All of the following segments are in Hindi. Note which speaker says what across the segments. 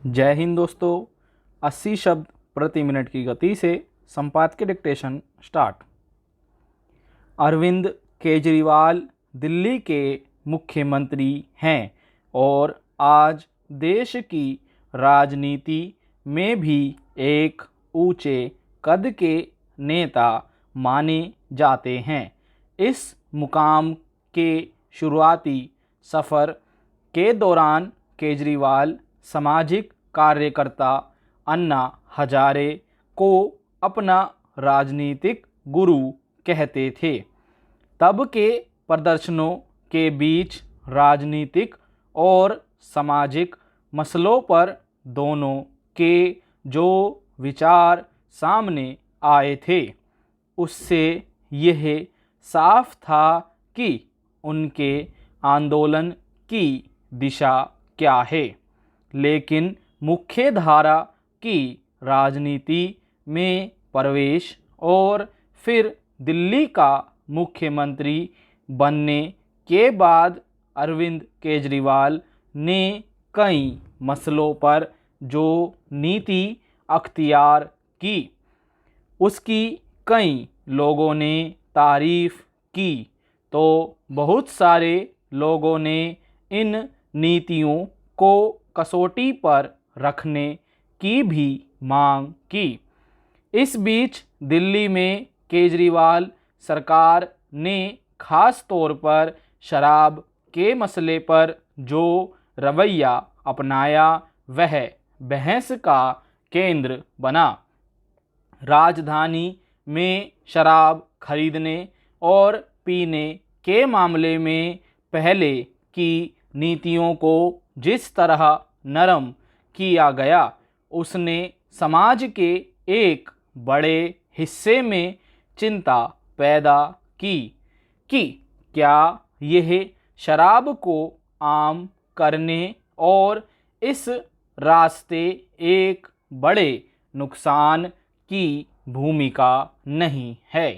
Speaker 1: जय हिंद दोस्तों। 80 शब्द प्रति मिनट की गति से संपादकीय डिक्टेशन स्टार्ट। अरविंद केजरीवाल दिल्ली के मुख्यमंत्री हैं और आज देश की राजनीति में भी एक ऊंचे कद के नेता माने जाते हैं। इस मुकाम के शुरुआती सफ़र के दौरान केजरीवाल सामाजिक कार्यकर्ता अन्ना हजारे को अपना राजनीतिक गुरु कहते थे। तब के प्रदर्शनों के बीच राजनीतिक और सामाजिक मसलों पर दोनों के जो विचार सामने आए थे, उससे यह साफ था कि उनके आंदोलन की दिशा क्या है। लेकिन मुख्य धारा की राजनीति में प्रवेश और फिर दिल्ली का मुख्यमंत्री बनने के बाद अरविंद केजरीवाल ने कई मसलों पर जो नीति अख्तियार की, उसकी कई लोगों ने तारीफ की, तो बहुत सारे लोगों ने इन नीतियों को कसौटी पर रखने की भी मांग की। इस बीच दिल्ली में केजरीवाल सरकार ने खास तौर पर शराब के मसले पर जो रवैया अपनाया वह बहस का केंद्र बना। राजधानी में शराब खरीदने और पीने के मामले में पहले की नीतियों को जिस तरह नरम किया गया, उसने समाज के एक बड़े हिस्से में चिंता पैदा की कि क्या यह शराब को आम करने और इस रास्ते एक बड़े नुकसान की भूमिका नहीं है।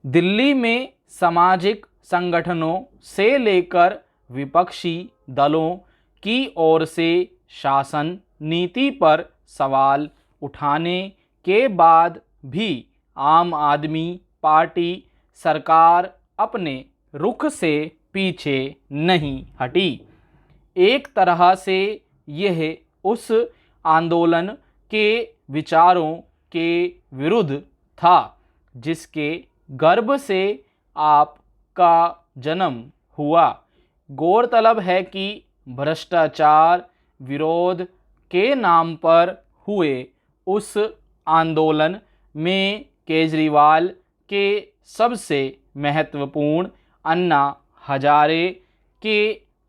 Speaker 1: दिल्ली में सामाजिक संगठनों से लेकर विपक्षी दलों की ओर से शासन नीति पर सवाल उठाने के बाद भी आम आदमी पार्टी सरकार अपने रुख से पीछे नहीं हटी। एक तरह से यह उस आंदोलन के विचारों के विरुद्ध था जिसके गर्भ से आपका जन्म हुआ। गौरतलब है कि भ्रष्टाचार विरोध के नाम पर हुए उस आंदोलन में केजरीवाल के सबसे महत्वपूर्ण अन्ना हजारे के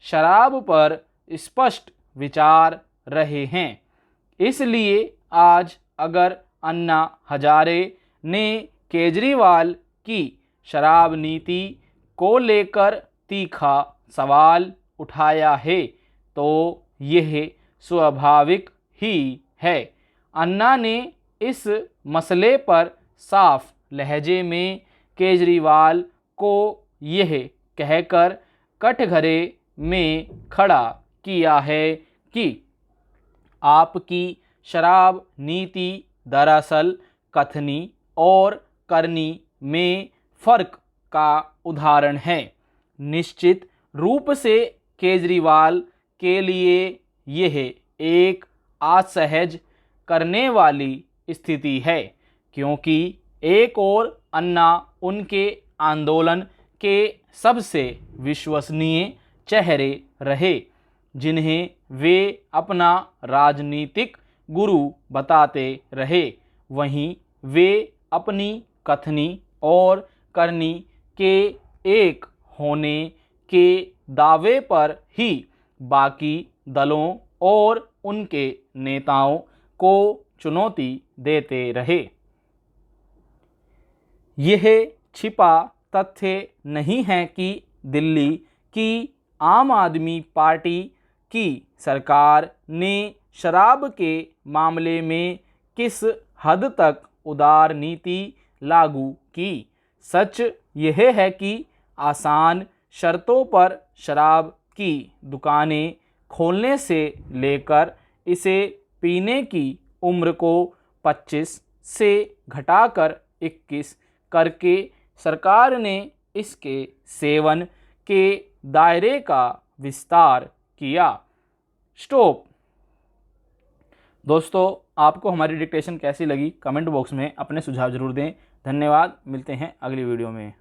Speaker 1: शराब पर स्पष्ट विचार रहे हैं। इसलिए आज अगर अन्ना हजारे ने केजरीवाल की शराब नीति को लेकर तीखा सवाल उठाया है, तो यह स्वाभाविक ही है। अन्ना ने इस मसले पर साफ लहजे में केजरीवाल को यह कहकर कटघरे में खड़ा किया है कि आपकी शराब नीति दरअसल कथनी और करनी में फर्क का उदाहरण है। निश्चित रूप से केजरीवाल के लिए यह एक असहज करने वाली स्थिति है, क्योंकि एक और अन्ना उनके आंदोलन के सबसे विश्वसनीय चेहरे रहे, जिन्हें वे अपना राजनीतिक गुरु बताते रहे। वहीं वे अपनी कथनी और करनी के एक होने के दावे पर ही बाकी दलों और उनके नेताओं को चुनौती देते रहे। यह छिपा तथ्य नहीं है कि दिल्ली की आम आदमी पार्टी की सरकार ने शराब के मामले में किस हद तक उदार नीति लागू की। सच यह है कि आसान शर्तों पर शराब की दुकानें खोलने से लेकर इसे पीने की उम्र को 25 से घटाकर 21 करके सरकार ने इसके सेवन के दायरे का विस्तार किया। स्टॉप। दोस्तों, आपको हमारी डिक्टेशन कैसी लगी कमेंट बॉक्स में अपने सुझाव जरूर दें। धन्यवाद, मिलते हैं अगली वीडियो में।